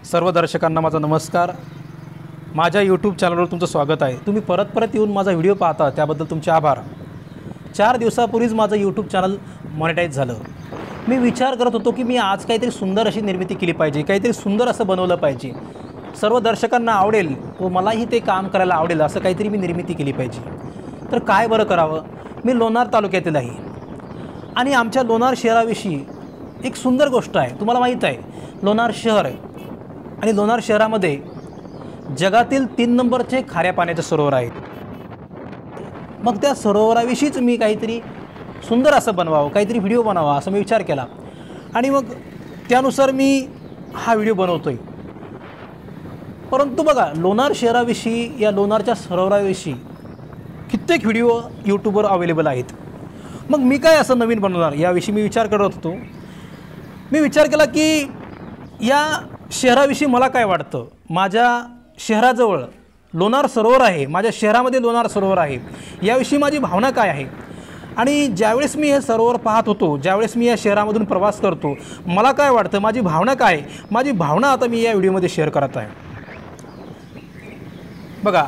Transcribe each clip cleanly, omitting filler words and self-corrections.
सर्व दर्शकांना माझा नमस्कार। माझ्या यूट्यूब चॅनलवर तुमचं स्वागत आहे। तुम्ही परत येऊन माझा व्हिडिओ पाहता त्याबद्दल तुमचे आभार। 4 दिवसापूर्वीच माझं यूट्यूब चॅनल मॉनिटाईज झालं। मी विचार करत होतो की मी आज काहीतरी सुंदर अशी निर्मिती केली पाहिजे, काहीतरी सुंदर असं बनवलं पाहिजे, सर्व दर्शकांना आवडेल व मलाही ते काम करायला आवडेल असं काहीतरी मी निर्मिती केली पाहिजे। तर काय बरं करावं? मी लोणार तालुक्यातील आहे आणि आमच्या लोणार शहराविषयी एक सुंदर गोष्ट आहे। तुम्हाला माहीत आहे लोणार शहर आहे आणि लोणार शहरामध्ये जगातील 3 नंबरचे खाऱ्या पाण्याचे सरोवर आहेत। मग त्या सरोवराविषयीच मी काहीतरी सुंदर असं बनवावं, काहीतरी व्हिडिओ बनावा असं मी विचार केला आणि मग त्यानुसार मी हा व्हिडिओ बनवतोय। परंतु बघा, लोणार शहराविषयी या लोणारच्या सरोवराविषयी कित्येक व्हिडिओ यूट्यूबवर अवेलेबल आहेत। मग मी काय असं नवीन बनवणार याविषयी मी विचार करत होतो। मी विचार केला की या शहराविषयी मला काय वाटतं। माझ्या शहराजवळ लोणार सरोवर आहे, माझ्या शहरामध्ये लोणार सरोवर आहे, याविषयी माझी भावना काय आहे आणि ज्यावेळेस मी हे सरोवर पाहत होतो, ज्यावेळेस मी या शहरामधून प्रवास करतो, मला काय वाटतं, माझी भावना काय आहे, माझी भावना आता मी या व्हिडिओमध्ये शेअर करत आहे। बघा,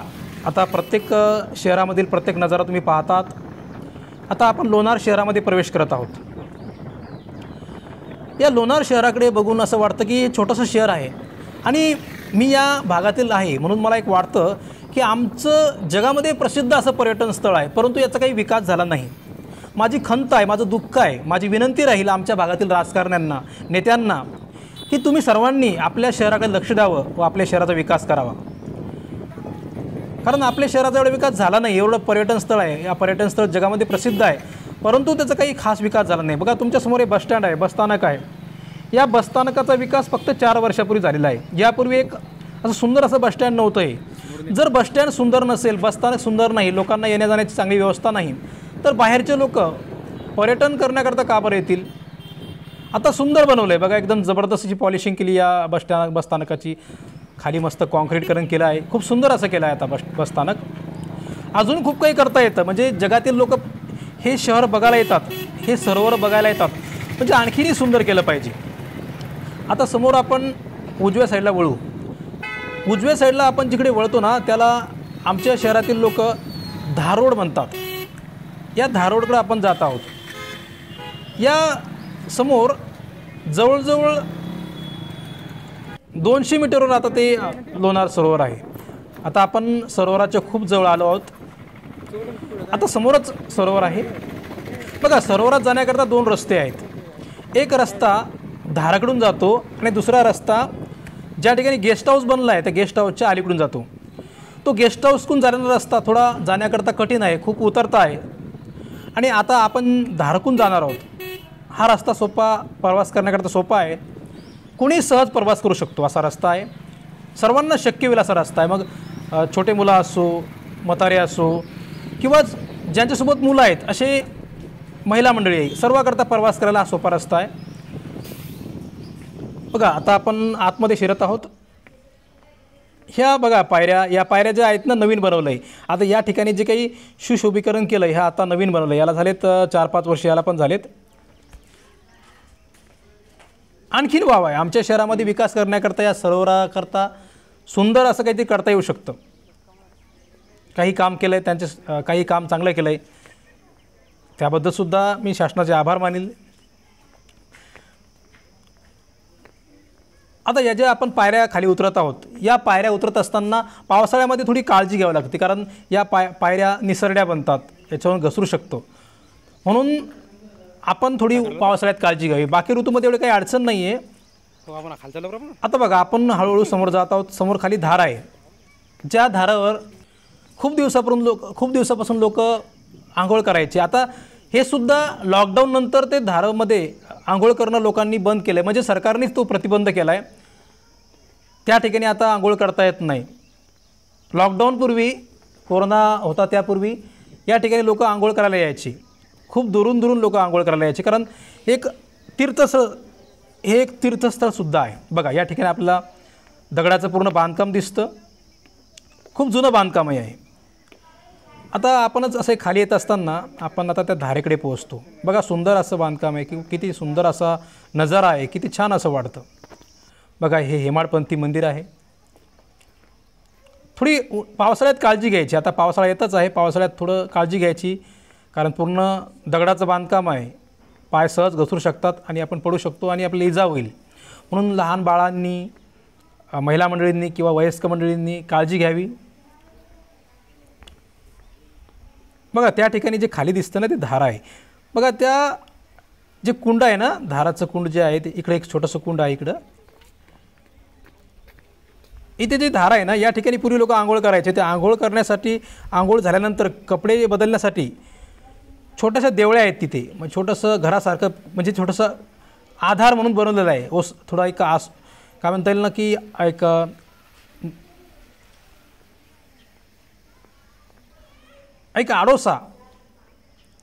आता प्रत्येक शहरामधील प्रत्येक नजारा तुम्ही पाहतात। आता आपण लोणार शहरामध्ये प्रवेश करत आहोत। या लोणार शहराकडे बघून असं वाटतं की छोटंसं शहर आहे आणि मी या भागातील आहे म्हणून मला एक वाटतं की आमचं जगामध्ये प्रसिद्ध असं पर्यटन स्थळ आहे, परंतु याचा काही विकास झाला नाही। माझी खंत आहे, माझं दुःख आहे, माझी विनंती राहील आमच्या भागातील राजकारण्यांना, नेत्यांना की तुम्ही सर्वांनी आपल्या शहराकडे लक्ष द्यावं व आपल्या शहराचा विकास करावा। कारण आपल्या शहराचा एवढा विकास झाला नाही। एवढं पर्यटन स्थळ आहे, या पर्यटन स्थळ जगामध्ये प्रसिद्ध आहे, परंतु त्याचा काही खास विकास झाला नाही। बघा, तुमच्यासमोर हे बसस्टँड आहे, बसस्थानक आहे। या बसस्थानकाचा विकास फक्त 4 वर्षापूर्वी झालेला आहे। यापूर्वी एक असं सुंदर असं बसस्टँड नव्हतं आहे। जर बसस्टँड सुंदर नसेल, बसस्थानक सुंदर नाही, लोकांना येण्या जाण्याची चांगली व्यवस्था नाही, तर बाहेरचे लोक पर्यटन करण्याकरता का बरं येतील? आता सुंदर बनवलं आहे बघा, एकदम जबरदस्त अशी पॉलिशिंग केली या बसस्थानकाची। खाली मस्त कॉन्क्रीटकरण केलं आहे, खूप सुंदर असं केलं आहे आता बसस्थानक। अजून खूप काही करता येतं, म्हणजे जगातील लोक हे शहर बघायला येतात, हे सरोवर बघायला येतात, म्हणजे आणखीनही सुंदर केलं पाहिजे। आता समोर आपण उजव्या साईडला वळू। उजव्या साईडला आपण जिकडे वळतो ना त्याला आमच्या शहरातील लोक धारोड म्हणतात। या धारोडकडे आपण जात आहोत। या समोर जवळजवळ 200 मीटरवर आता ते लोणार सरोवर आहे। आता आपण सरोवराच्या खूप जवळ आलो आहोत। आता समोरच सरोवर आहे। बघा, सरोवरात जाण्याकरता 2 रस्ते आहेत। एक रस्ता धाराकडून जातो आणि दुसरा रस्ता ज्या ठिकाणी गेस्ट हाऊस बनला आहे त्या गेस्ट हाऊसच्या अलीकडून जातो। तो गेस्ट हाऊसकडून जाणारा रस्ता थोडा जाण्याकरता कठीण आहे, खूप उतरता आहे आणि आता आपण धाराकडून जाणार आहोत। हा रस्ता सोपा, प्रवास करण्याकरता सोपा आहे, कोणी सहज प्रवास करू शकतो असा रस्ता आहे, सर्वांना शक्य होईल असा रस्ता आहे। मग छोटे मुलं असो, म्हातारे असो किंवा ज्यांच्यासोबत मुलं आहेत असे महिला मंडळी आहे, सर्वांकरता प्रवास करायला हा सोपा रस्ता आहे। बघा, आता आपण आतमध्ये शिरत आहोत। ह्या बघा पायऱ्या, या पायऱ्या ज्या आहेत ना नवीन बनवलं आहे। आता या ठिकाणी जे काही सुशोभीकरण केलं आहे ह्या आता नवीन बनवलं आहे, याला झालेत 4-5 वर्ष, याला पण झालेत। आणखीन वाव आहे आमच्या शहरामध्ये विकास करण्याकरता, या सरोवराकरता सुंदर असं काहीतरी करता येऊ शकतं। काही काम केलं आहे, त्यांचे काही काम चांगलं केलं आहे, त्याबद्दलसुद्धा मी शासनाचे आभार मानेल। आता या ज्या आपण पायऱ्या खाली उतरत आहोत, या पायऱ्या उतरत असताना पावसाळ्यामध्ये थोडी काळजी घ्यावी लागते, कारण या पायऱ्या निसरड्या बनतात, याच्यावरून घसरू शकतो, म्हणून आपण थोडी पावसाळ्यात काळजी घ्यावी। बाकी ऋतूमध्ये एवढे काही अडचण नाही आहे। आता बघा, आपण हळूहळू समोर जात आहोत। समोर खाली धार आहे, ज्या धारावर खूप दिवसापासून लोक आंघोळ करायचे। आता हे सुद्धा लॉकडाऊन नंतर ते धारामध्ये आंघोळ करणं लोकांनी बंद केलं आहे, म्हणजे सरकारनेच तो प्रतिबंध केला आहे। त्या ठिकाणी आता आंघोळ करता येत नाही। लॉकडाऊनपूर्वी, कोरोना होता त्यापूर्वी या ठिकाणी लोक आंघोळ करायला यायची, खूप दुरून लोक आंघोळ करायला यायचे, कारण एक हे एक तीर्थस्थळसुद्धा आहे। बघा, या ठिकाणी आपल्याला दगडाचं पूर्ण बांधकाम दिसतं, खूप जुनं बांधकाम आहे। आता आपणच असे खाली येत असताना आपण आता त्या धारेकडे पोहोचतो। बघा, सुंदर असं बांधकाम आहे, किती सुंदर असा नजारा आहे, किती छान असं वाटतं। बघा हे हेमाडपंथी मंदिर आहे. थोडी पावसाळ्यात काळजी घ्यायची. आता पावसाळा येतच आहे, पावसाळ्यात थोडं काळजी घ्यायची, कारण पूर्ण दगडाचं बांधकाम आहे. पाय सहज घसरू शकतात आणि आपण पडू शकतो आणि आपली इजा होईल. म्हणून लहान बाळांनी, महिला मंडळींनी किंवा वयस्क मंडळींनी काळजी घ्यावी. बघा त्या ठिकाणी जे खाली दिसतं ना ते धारा आहे. बघा त्या जे कुंड आहे ना, धाराचं कुंड जे आहे ते इकडे एक छोटंसं कुंड आहे. इथे जे धारा आहे ना, या ठिकाणी पूर्वी लोक आंघोळ करायचे. ते आंघोळ करण्यासाठी, आंघोळ झाल्यानंतर कपडे बदलण्यासाठी छोट्याशा देवळ्या आहेत तिथे. मग छोटंसं घरासारखं, म्हणजे छोटंसं आधार म्हणून बनवलेलं आहे. ओस थोडा एक काय म्हणता येईल ना की एक आडोसा,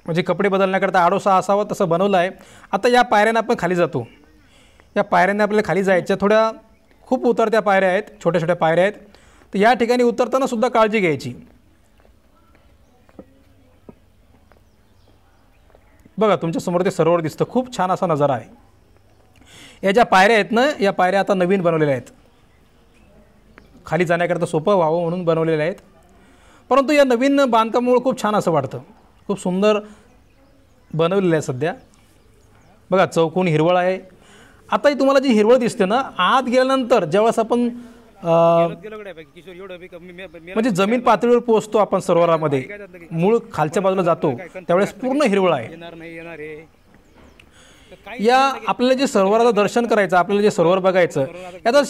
म्हणजे कपडे बदलण्याकरता आडोसा असावा तसं बनवलं आहे. आता या पायऱ्यांना आपण खाली जातो. या पायऱ्यांना आपल्याला खाली जायच्या, थोड्या खूप उतरत्या पायऱ्या आहेत, छोट्या छोट्या पायऱ्या आहेत. तर या ठिकाणी उतरताना सुद्धा काळजी घ्यायची. बघा तुमच्यासमोर ते सरोवर दिसतं, खूप छान असा नजारा आहे. या ज्या पायऱ्या आहेत ना, या पायऱ्या आता नवीन बनवलेल्या आहेत, खाली जाण्याकरता सोपं व्हावं म्हणून बनवलेल्या आहेत. परंतु या नवीन बांधकामामुळे खूप छान असं वाटतं, खूप सुंदर बनवलेलं आहे सध्या. बघा चौकोन हिरवळ आहे. आता तुम्हाला जी हिरवळ दिसते ना, आत गेल्यानंतर ज्यावेळेस आपण म्हणजे जमीन पातळीवर पोहोचतो आपण सरोवरामध्ये, मूळ खालच्या बाजूला जातो, त्यावेळेस पूर्ण हिरवळ आहे. या आपल्याला जे सरोवराचं दर्शन करायचं, आपल्याला जे सरोवर बघायचं, याचा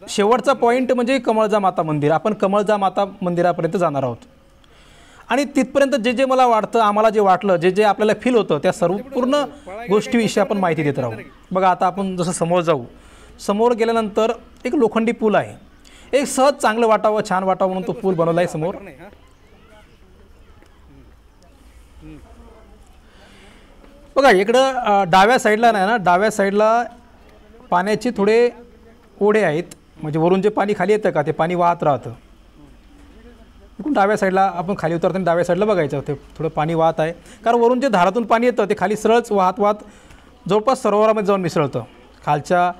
शेवटचा पॉईंट म्हणजे कमळजा माता मंदिर. आपण कमळजा माता मंदिरापर्यंत जाणार आहोत आणि तिथपर्यंत जे जे मला वाटतं, आम्हाला जे वाटलं, जे जे आपल्याला फील होतं, त्या सर्व पूर्ण गोष्टीविषयी आपण माहिती देत राहू. बघा आता आपण जसं समोर जाऊ, समोर गेल्यानंतर एक लोखंडी पूल आहे. एक सहज चांगलं वाटावं, छान वाटावं म्हणून तो पूल बनवला आहे समोर. बघा इकडं डाव्या साईडला नाही ना, डाव्या साईडला पाण्याचे थोडे ओढे आहेत, म्हणजे वरून जे पाणी खाली येतं का ते पाणी वाहत राहतं. इकडून डाव्या साईडला आपण खाली उतरताना डाव्या साईडला बघायचं, ते थोडं पाणी वाहत आहे. कारण वरून जे धारातून पाणी येतं ते खाली सरळच वाहत वाहत जवळपास सरोवरामध्ये जाऊन मिसळतं. खालच्या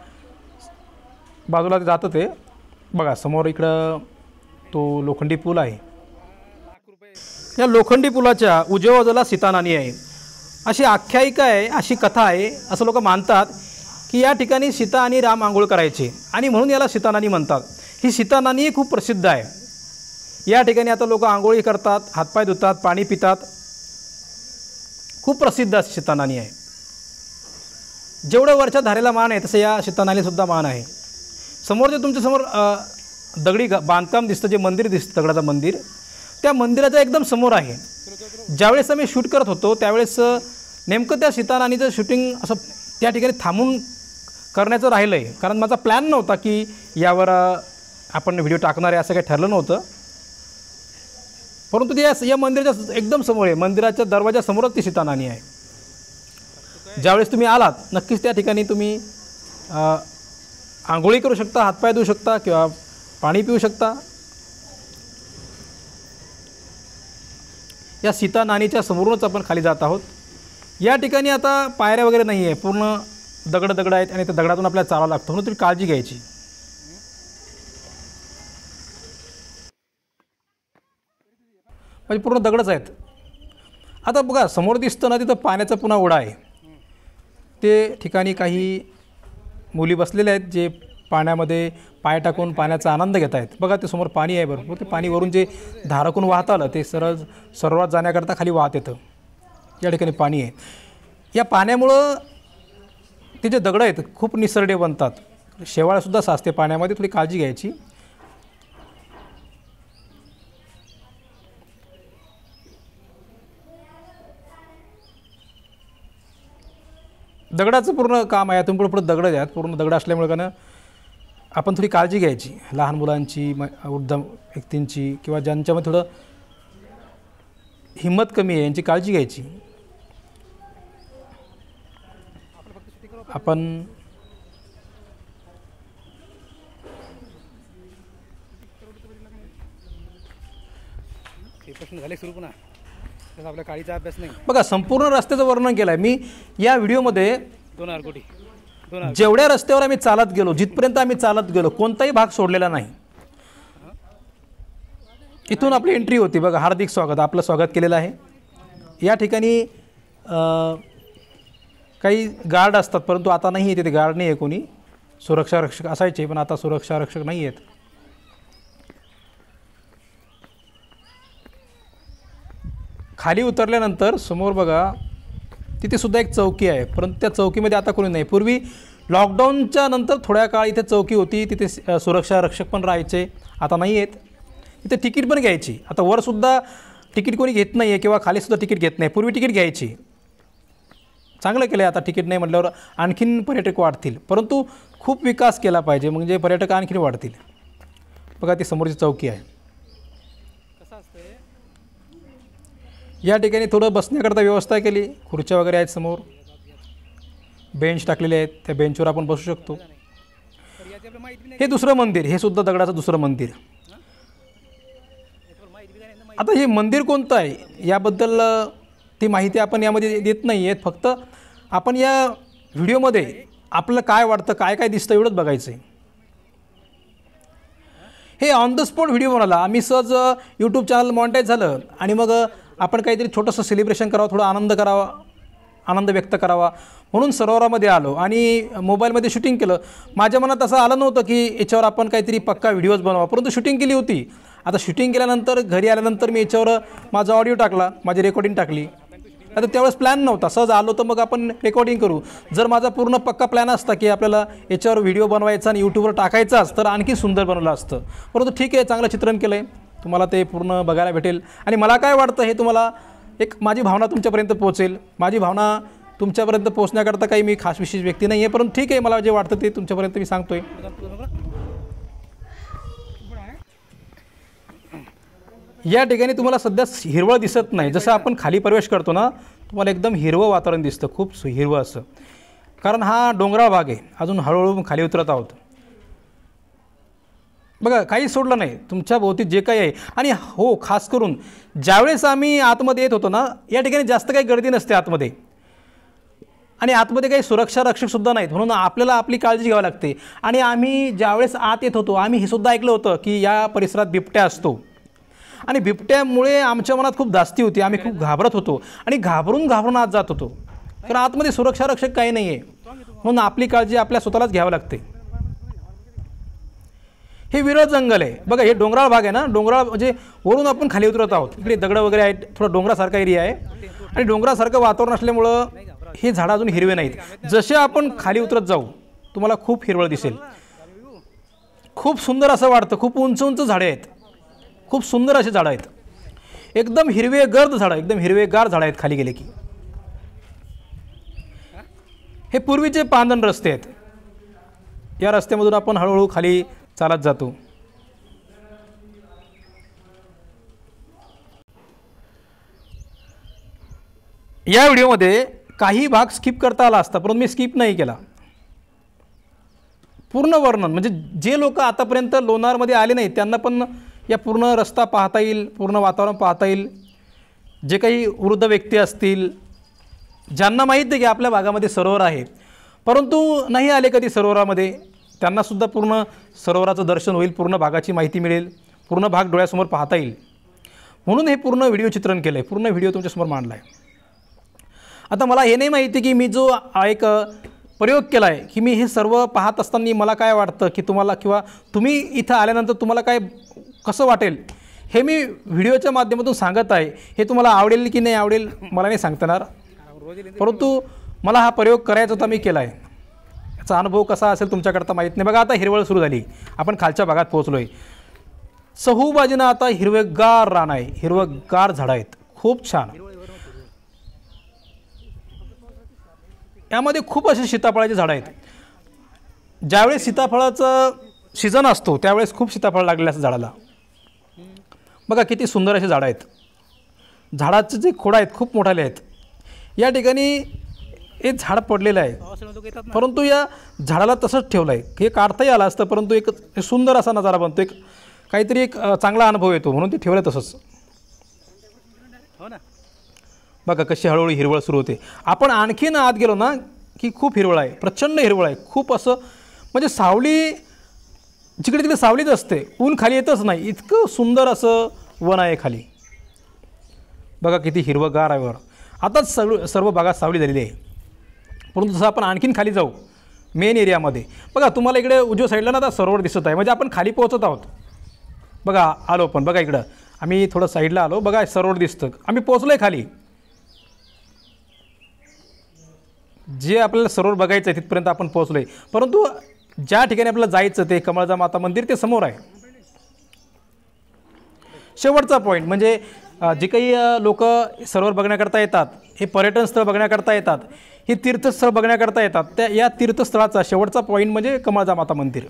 बाजूला ते जातं ते. बघा समोर इकडं तो लोखंडी पूल आहे. या लोखंडी पुलाच्या उजव्या बाजूला सीतानाणी आहे. अशी आख्यायिका आहे, अशी कथा आहे, असं लोक मानतात की या ठिकाणी सीता आणि राम आंघोळ करायचे आणि म्हणून याला सीतानाणी म्हणतात. ही सीतानाणी खूप प्रसिद्ध आहे. या ठिकाणी आता लोक आंघोळी करतात, हातपाय धुतात, पाणी पितात. खूप प्रसिद्ध अशी सीतानाणी आहे. जेवढं वरच्या धारेला मान आहे तसं या सीतानाणीसुद्धा मान आहे. समोर जे तुमच्यासमोर दगडी बांधकाम दिसतं, जे मंदिर दिसतं, दगडाचं मंदिर, त्या मंदिराच्या एकदम समोर आहे. ज्यावेळेस आम्ही शूट करत होतो त्यावेळेस नेमकं त्या सीतानाणीचं शूटिंग असं त्या ठिकाणी थांबून करण्याचं राहिलं आहे. कारण माझा प्लॅन नव्हता की यावर आपण व्हिडिओ टाकणार आहे, असं काही ठरलं नव्हतं. परंतु ते या मंदिराच्या एकदम समोर आहे, मंदिराच्या दरवाजासमोरच ती सीतानाणी आहे. ज्यावेळेस तुम्ही आलात नक्कीच त्या ठिकाणी तुम्ही आंघोळी करू शकता, हातपाय धुवू शकता किंवा पाणी पिऊ शकता. या सीतानाणीच्या समोरूनच आपण खाली जात आहोत. या ठिकाणी आता पायऱ्या वगैरे नाही आहे, पूर्ण दगड आहेत आणि त्या दगडातून आपल्याला चालावं लागतं, म्हणून तुम्ही काळजी घ्यायची. म्हणजे पूर्ण दगडच आहेत. आता बघा समोर दिसतं ना, तिथं पाण्याचा पुन्हा ओढा आहे. ते ठिकाणी काही मुली बसलेल्या आहेत जे पाण्यामध्ये पाय टाकून पाण्याचा आनंद घेत आहेत. बघा ते समोर पाणी आहे भरपूर. ते पाणी वरून जे धाराकून वाहत आलं ते सरळ सरोवरात जाण्याकरता खाली वाहत येतं. या ठिकाणी पाणी आहे. या पाण्यामुळं ते जे दगड आहेत खूप निसरडे बनतात. शेवाळसुद्धा साचते पाण्यामध्ये, थोडी काळजी घ्यायची. दगडाचं पूर्ण काम आहे. तुम्ही पुढे दगड आहेत, पूर्ण दगड असल्यामुळे का ना आपण थोडी काळजी घ्यायची. लहान मुलांची, वृद्ध व्यक्तींची किंवा ज्यांच्यामध्ये थोडं हिंमत कमी आहे यांची काळजी घ्यायची. आपण प्रश्न झाले सुरू पुन्हा आपल्या काळीचा अभ्यास नाही. बघा संपूर्ण रस्त्याचं वर्णन केलं आहे मी या व्हिडिओमध्ये. 2,000 कोटी जेवढ्या रस्त्यावर आम्ही चालत गेलो, जिथपर्यंत आम्ही चालत गेलो, कोणताही भाग सोडलेला नाही. इथून आपली एंट्री होती बघा. हार्दिक स्वागत, आपलं स्वागत केलेलं आहे. या ठिकाणी काही गार्ड असतात, परंतु आता नाही आहे तिथे गार्ड नाही आहे कोणी. सुरक्षा रक्षक असायचे पण आता सुरक्षा रक्षक नाही आहेत. खाली उतरल्यानंतर समोर बघा तिथे सुद्धा एक चौकी आहे, परंतु त्या चौकीमध्ये आता कोणी नाही. पूर्वी लॉकडाऊनच्या नंतर थोड्या काळ इथे चौकी होती, तिथे सुरक्षा रक्षक पण राहायचे, आता नाही आहेत. इथे तिकीट पण घ्यायची. आता वरसुद्धा तिकीट कोणी घेत नाही आहे किंवा खालीसुद्धा तिकीट घेत नाही. पूर्वी तिकीट घ्यायची. चांगलं केलं आहे आता तिकीट नाही म्हटल्यावर आणखीन पर्यटक वाढतील, परंतु खूप विकास केला पाहिजे म्हणजे पर्यटक आणखीन वाढतील. बघा ती समोरची चौकी आहे. या ठिकाणी थोडं बसण्याकरता व्यवस्था केली, खुर्च्या वगैरे आहेत, समोर बेंच टाकलेले आहेत, त्या बेंचवर आपण बसू शकतो. हे दुसरं मंदिर, हे सुद्धा दगडाचं दुसरं मंदिर. आता हे मंदिर कोणतं आहे याबद्दल ती माहिती आपण यामध्ये देत नाही आहेत. फक्त आपण या व्हिडिओमध्ये आपलं काय वाटतं, काय काय दिसतं एवढंच बघायचं आहे. हे ऑन द स्पॉट व्हिडिओ बनवला आम्ही. सहज यूट्यूब चॅनल मॉनिटाईज झालं आणि मग आपण काहीतरी छोटंसं सेलिब्रेशन करावं, थोडा आनंद करावा, आनंद व्यक्त करावा म्हणून सरोवरामध्ये आलो आणि मोबाईलमध्ये शूटिंग केलं. माझ्या मनात असं आलं नव्हतं की याच्यावर आपण काहीतरी पक्का व्हिडिओज बनवा, परंतु शूटिंग केली होती. आता शूटिंग केल्यानंतर घरी आल्यानंतर मी याच्यावर माझा ऑडिओ टाकला, माझी रेकॉर्डिंग टाकली. आता त्यावेळेस प्लॅन नव्हता, सहज आलो तर मग आपण रेकॉर्डिंग करू. जर माझा पूर्ण पक्का प्लॅन असता की आपल्याला याच्यावर व्हिडिओ बनवायचा आणि यूट्यूबवर टाकायचाच तर आणखी सुंदर बनवलं असतं. परंतु ठीक आहे, चांगलं चित्रण केलं आहे, तुम्हाला ते पूर्ण बघायला भेटेल. आणि मला काय वाटतं हे तुम्हाला एक माझी भावना तुमच्यापर्यंत पोहोचेल. माझी भावना तुमच्यापर्यंत पोहोचण्याकरता काही मी खास विशेष व्यक्ती नाही आहे, परंतु ठीक आहे, मला जे वाटतं ते तुमच्यापर्यंत मी सांगतो आहे. या ठिकाणी तुम्हाला सध्या हिरवळ दिसत नाही. जसं आपण खाली प्रवेश करतो ना, तुम्हाला एकदम हिरवं वातावरण दिसतं, खूप हिरवं असं, कारण हा डोंगराळ भाग आहे. अजून हळूहळू खाली उतरत आहोत. बघा काही सोडलं नाही, तुमच्या भोवती जे काही आहे. आणि हो, खास करून ज्यावेळेस आम्ही आतमध्ये येत होतो ना, या ठिकाणी जास्त काही गर्दी नसते आतमध्ये, आणि आतमध्ये काही सुरक्षा रक्षकसुद्धा नाहीत, म्हणून आपल्याला आपली काळजी घ्यावी लागते. आणि आम्ही ज्यावेळेस आत येत होतो आम्ही हे सुद्धा ऐकलं होतं की या परिसरात बिबट्या असतो, आणि बिबट्यामुळे आमच्या मनात खूप धास्ती होती. आम्ही खूप घाबरत होतो आणि घाबरून आत जात होतो, कारण आतमध्ये सुरक्षा रक्षक काही नाही आहे, म्हणून आपली काळजी आपल्या स्वतःलाच घ्यावी लागते. हे विरळ जंगल आहे बघा. हे डोंगराळ भाग आहे ना, डोंगराळ म्हणजे वरून आपण खाली उतरत आहोत. इकडे दगड वगैरे आहेत, थोडा डोंगरासारखा एरिया आहे आणि डोंगरासारखं वातावरण असल्यामुळं हे झाडं अजून हिरवे नाहीत. जसे आपण खाली उतरत जाऊ तुम्हाला खूप हिरवळ दिसेल, खूप सुंदर असं वाटतं. खूप उंच उंच झाडे आहेत, खूप सुंदर असे झाडं आहेत, एकदम हिरवेगार झाडं, एकदम हिरवेगार झाडं आहेत खाली गेले की. हे पूर्वीचे पांदण रस्ते आहेत. या रस्त्यामधून आपण हळूहळू खाली चालत जातो. या व्हिडिओमध्ये काही भाग स्किप करता आला असता, परंतु मी स्किप नाही केला. पूर्ण वर्णन म्हणजे जे लोक आतापर्यंत लोणारमध्ये आले नाहीत त्यांना पण या पूर्ण रस्ता पाहता येईल, पूर्ण वातावरण पाहता येईल. जे काही वृद्ध व्यक्ती असतील, ज्यांना माहीत आहे की आपल्या भागामध्ये सरोवर आहे परंतु नाही आले कधी सरोवरामध्ये, त्यांनासुद्धा पूर्ण सरोवराचं दर्शन होईल, पूर्ण भागाची माहिती मिळेल, पूर्ण भाग डोळ्यासमोर पाहता येईल. म्हणून हे पूर्ण व्हिडिओ चित्रण केलं आहे, पूर्ण व्हिडिओ तुमच्यासमोर मांडला आहे. आता मला हे नाही माहिती की मी जो एक प्रयोग केला आहे की मी हे सर्व पाहत असताना मला काय वाटतं की तुम्हाला, किंवा तुम्ही इथं आल्यानंतर तुम्हाला काय कसं वाटेल हे मी व्हिडिओच्या माध्यमातून सांगत आहे. हे तुम्हाला आवडेल की नाही आवडेल मला नाही सांगता येणार, परंतु मला हा प्रयोग करायचा होता, मी केला आहे. याचा अनुभव कसा असेल तुमच्याकरता माहीत नाही. बघा आता हिरवळ सुरू झाली, आपण खालच्या भागात पोहोचलो आहे. चहूबाजूनं आता हिरवेगार रान आहे, हिरवगार झाडं आहेत, खूप छान. यामध्ये खूप असे सीताफळाचे झाडं आहेत. ज्यावेळेस सीताफळाचं सीझन असतो त्यावेळेस खूप सीताफळ लागलेलं असतं झाडाला. बघा किती सुंदर असे झाडं आहेत. झाडाचे जे खोडं आहेत खूप मोठाले आहेत. या ठिकाणी हे झाड पडलेलं आहे, परंतु या झाडाला तसंच ठेवलं आहे. हे काढताही आलं असतं, परंतु एक सुंदर असा नजारा बनतो, एक काहीतरी एक चांगला अनुभव येतो म्हणून ते ठेवलं तसंच. बघा कशी हळूहळू हिरवळ सुरू होते. आपण आणखीन आत गेलो ना की खूप हिरवळ आहे, प्रचंड हिरवळ आहे. खूप असं म्हणजे सावली जिकडे तिकडे सावलीच असते, ऊन खाली येतच नाही, इतकं सुंदर असं वन आहे खाली. बघा किती हिरवंगार आहे वर. आताच सर्व भागात सावली झालेली आहे. परंतु जसं आपण आणखीन खाली जाऊ मेन एरियामध्ये, बघा तुम्हाला इकडे उजव्या साईडला ना आता सरोवर दिसत आहे, म्हणजे आपण खाली पोहोचत आहोत. बघा आलो पण, बघा इकडं आम्ही थोडं साईडला आलो, बघा सरोवर दिसतं, आम्ही पोहोचलो आहे खाली. जे आपल्याला सरोवर बघायचं आहे तिथपर्यंत आपण पोहोचलो आहे. परंतु ज्या ठिकाणी आपल्याला जायचं ते कमळजा माता मंदिर ते समोर आहे. शेवटचा पॉईंट म्हणजे जे काही लोक सरोवर बघण्याकरता येतात, हे पर्यटन स्थळ बघण्याकरता येतात, हे तीर्थस्थळ बघण्याकरता येतात, त्या या तीर्थस्थळाचा शेवटचा पॉईंट म्हणजे कमळजा माता मंदिर.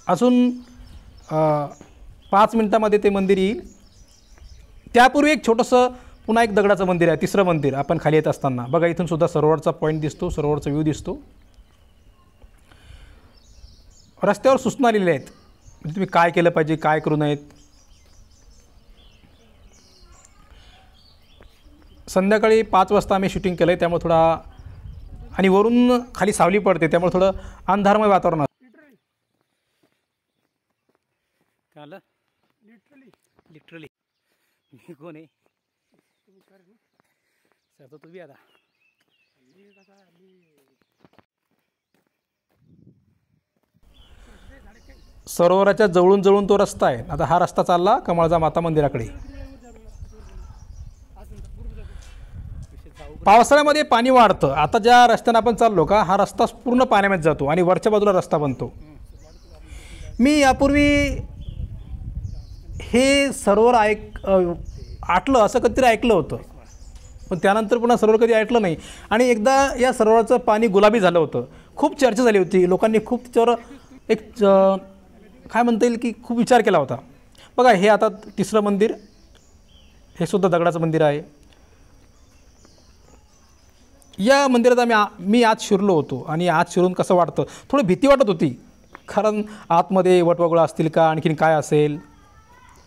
अजून 5 मिनिटामध्ये ते मंदिर येईल. त्यापूर्वी एक छोटंसं पुन्हा एक दगडाचं मंदिर आहे, तिसरं मंदिर आपण खाली येत असताना. बघा इथून सुद्धा सरोवरचा पॉईंट दिसतो, सरोवरचा व्ह्यू दिसतो. रस्त्यावर सूचना लिहिल्या आहेत, म्हणजे तुम्ही काय केलं पाहिजे, काय करू नयेत. संध्याकाळी 5 वाजता आम्ही शूटिंग केलं आहे, त्यामुळे थोडा आणि वरून खाली सावली पडते, त्यामुळे थोडं अंधारमय वातावरण असतं. काय आलं लिटरली मी कोण आहे सर, तर तुम्ही आता सरोवराच्या जवळून जवळून तो रस्ता आहे. आता हा रस्ता चालला कमळजा माता मंदिराकडे. पावसाळ्यामध्ये पाणी वाढतं. आता ज्या रस्त्याने आपण चाललो का, हा रस्ता पूर्ण पाण्यामध्ये जातो आणि वरच्या बाजूला रस्ता बनतो. मी यापूर्वी हे सरोवर आटलं असं कधीतरी ऐकलं होतं, पण त्यानंतर पुन्हा सरोवर कधी ऐकलं नाही. आणि एकदा या सरोवराचं पाणी गुलाबी झालं होतं, खूप चर्चा झाली होती, लोकांनी खूप त्याच्यावर एक काय म्हणता येईल की खूप विचार केला होता. बघा हे आता तिसरं मंदिर, हे सुद्धा दगडाचं मंदिर आहे. या मंदिरात मी आत शिरलो होतो आणि आत शिरून कसं वाटतं, थोडी भीती वाटत होती, कारण आतमध्ये वटवगळा असतील का, आणखीन काय असेल.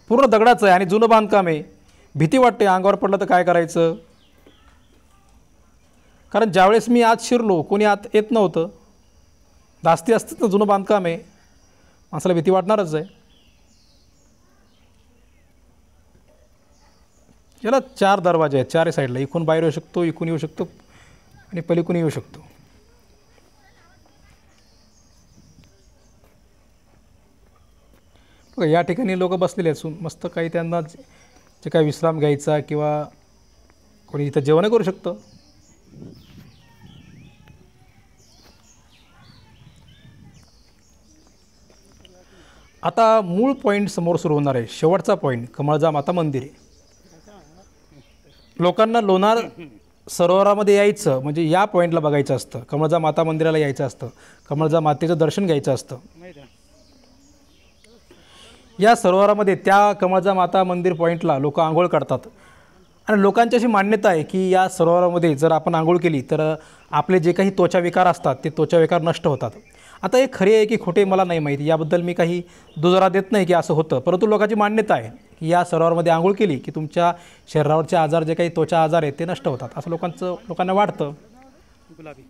पूर्ण दगडाचं आहे आणि जुनं बांधकाम आहे, भीती वाटते अंगावर पडलं तर काय करायचं. कारण ज्यावेळेस मी आत शिरलो कोणी आत येत नव्हतं, धास्ती असतं ना, जुनं बांधकाम आहे, माणसाला भीती वाटणारच आहे. याला 4 दरवाजे आहेत, 4 साईडला, इकडून बाहेर येऊ शकतो, इकडून येऊ शकतो आणि पलीकडून येऊ शकतो. बघा या ठिकाणी लोक बसलेले असून मस्त काही त्यांना जे काही विश्राम घ्यायचा किंवा कोणी इथं जेवण करू शकतं. आता मूळ पॉईंट समोर सुरू होणार आहे, शेवटचा पॉईंट कमळजा माता मंदिर आहे. लोकांना लोणार सरोवरामध्ये यायचं म्हणजे या पॉईंटला बघायचं असतं, कमळजा माता मंदिराला यायचं असतं, कमळजा मातेचं दर्शन घ्यायचं असतं. या सरोवरामध्ये त्या कमळजा माता मंदिर पॉईंटला लोक आंघोळ करतात आणि लोकांची अशी मान्यता आहे की या सरोवरामध्ये जर आपण आंघोळ केली तर आपले जे काही त्वचा विकार असतात ते त्वचा विकार नष्ट होतात. आता हे खरे आहे की खोटे मला नाही माहिती, याबद्दल मी काही दुजोरा देत नाही की असं होतं, परंतु लोकांची मान्यता आहे की या सरोवरामध्ये आंघोळ केली की तुमच्या शरीरावरचे आजार, जे काही त्वचा आजार आहेत ते नष्ट होतात, असं लोकांना वाटतं. गुलाबी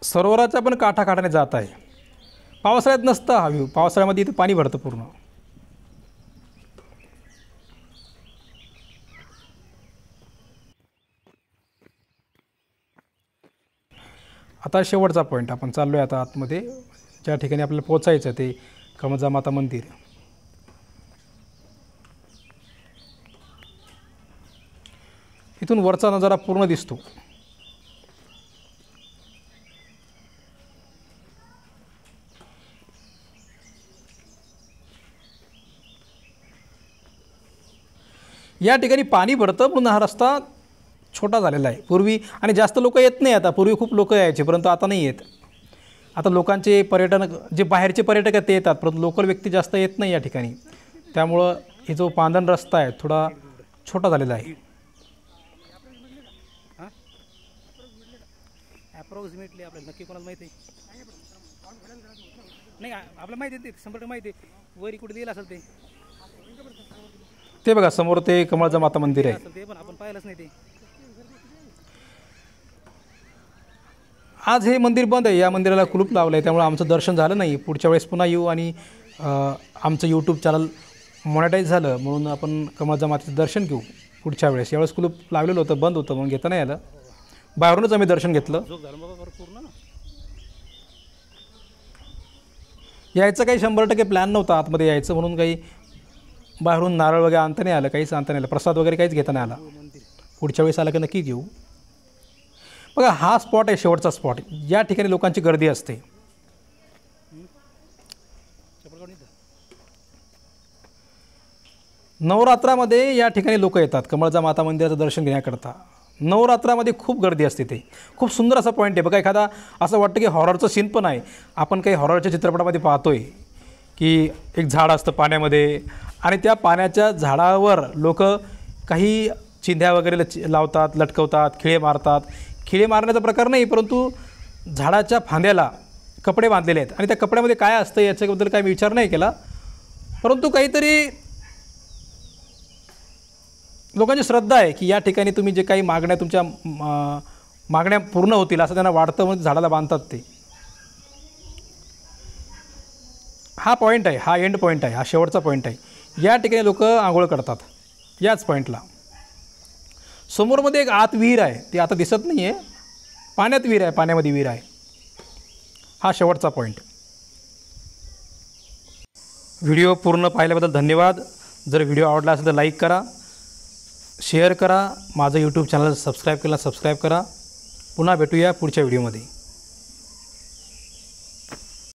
सरोवराचा पण काठाकाठाने जात आहे. पावसाळ्यात नसतं हा व्ह्यू, पावसाळ्यामध्ये इथे पाणी भरतं पूर्ण. आता शेवटचा पॉईंट, आपण चाललो आहे आता आतमध्ये, ज्या ठिकाणी आपल्याला पोचायचं ते कमळजा माता मंदिर. इथून वरचा नजारा पूर्ण दिसतो. या ठिकाणी पाणी भरतं म्हणून हा रस्ता छोटा झालेला आहे पूर्वी, आणि जास्त लोक येत नाही आता. पूर्वी खूप लोक यायचे परंतु आता नाही येत. आता लोकांचे पर्यटन, जे बाहेरचे पर्यटक आहेत ते येतात, परंतु लोकल व्यक्ती जास्त येत नाही या ठिकाणी. त्यामुळं हे जो पांदन रस्ता आहे थोडा छोटा झालेला आहे. अप्रॉक्सिमेटली आपल्याला नक्की कोणाला माहिती आहे? नाही आपल्याला माहिती आहे, ते 100% माहिती आहे. वरी कुठे दिलं असेल ते बघा समोर ते कमळाचं माता मंदिर आहे. ते पण आपण पाहिलंच नाही ते. आज हे मंदिर बंद आहे. या मंदिराला कुलूप लावलं आहे, त्यामुळे आमचं दर्शन झालं नाही. पुढच्या वेळेस पुन्हा येऊ आणि आमचं यूट्यूब चॅनल मॉनिटाईज झालं म्हणून आपण कमळाच्या मातेचं दर्शन घेऊ पुढच्या वेळेस. यावेळेस कुलूप लावलेलं होतं, बंद होतं, म्हणून घेता नाही आलं. बाहेरूनच आम्ही दर्शन घेतलं. झोप झालं बाबा पूर्ण ना. यायचं काही 100% प्लॅन नव्हता आतमध्ये यायचं, म्हणून काही बाहेरून नारळ वगैरे आणता नाही आलं, काहीच आणता नाही आलं, प्रसाद वगैरे काहीच घेता नाही आला. पुढच्या वेळेस आला की नक्की घेऊ. बघा हा स्पॉट आहे, शेवटचा स्पॉट. या ठिकाणी लोकांची गर्दी असते. नवरात्रामध्ये या ठिकाणी लोक येतात कमळाच्या माता मंदिराचं दर्शन घेण्याकरता. नवरात्रामध्ये खूप गर्दी असते. ते खूप सुंदर असा पॉईंट आहे. बघा एखादा असं वाटतं की हॉररचं सीन पण आहे. आपण काही हॉररच्या चित्रपटामध्ये पाहतोय की एक झाड असतं पाण्यामध्ये आणि त्या पाण्याच्या झाडावर लोक काही चिंध्या वगैरे लावतात, लटकवतात, खिळे मारतात. खिळे मारण्याचा प्रकार नाही, परंतु झाडाच्या फांद्याला कपडे बांधलेले आहेत आणि त्या कपड्यामध्ये काय असतं याच्याबद्दल काही विचार नाही केला, परंतु काहीतरी लोकांची श्रद्धा आहे की या ठिकाणी तुम्ही जे काही मागण्या तुमच्या मागण्या पूर्ण होतील असं त्यांना वाटतं, म्हणून झाडाला बांधतात ते. हा पॉईंट आहे, हा एंड पॉईंट आहे, हा शेवटचा पॉईंट आहे. या ठिकाणी लोक आंघोळ करतात याच पॉईंटला. समोरमध्ये एक आत विहीर आहे, ती आता दिसत नाही आहे, पाण्यात विहीर आहे, पाण्यामध्ये विहीर आहे. हा शेवटचा पॉईंट. व्हिडिओ पूर्ण पाहिल्याबद्दल धन्यवाद. जर व्हिडिओ आवडला असेल तर लाईक करा, शेअर करा, माझं यूट्यूब चॅनल सबस्क्राईब केला सबस्क्राईब करा. पुन्हा भेटूया पुढच्या व्हिडिओमध्ये.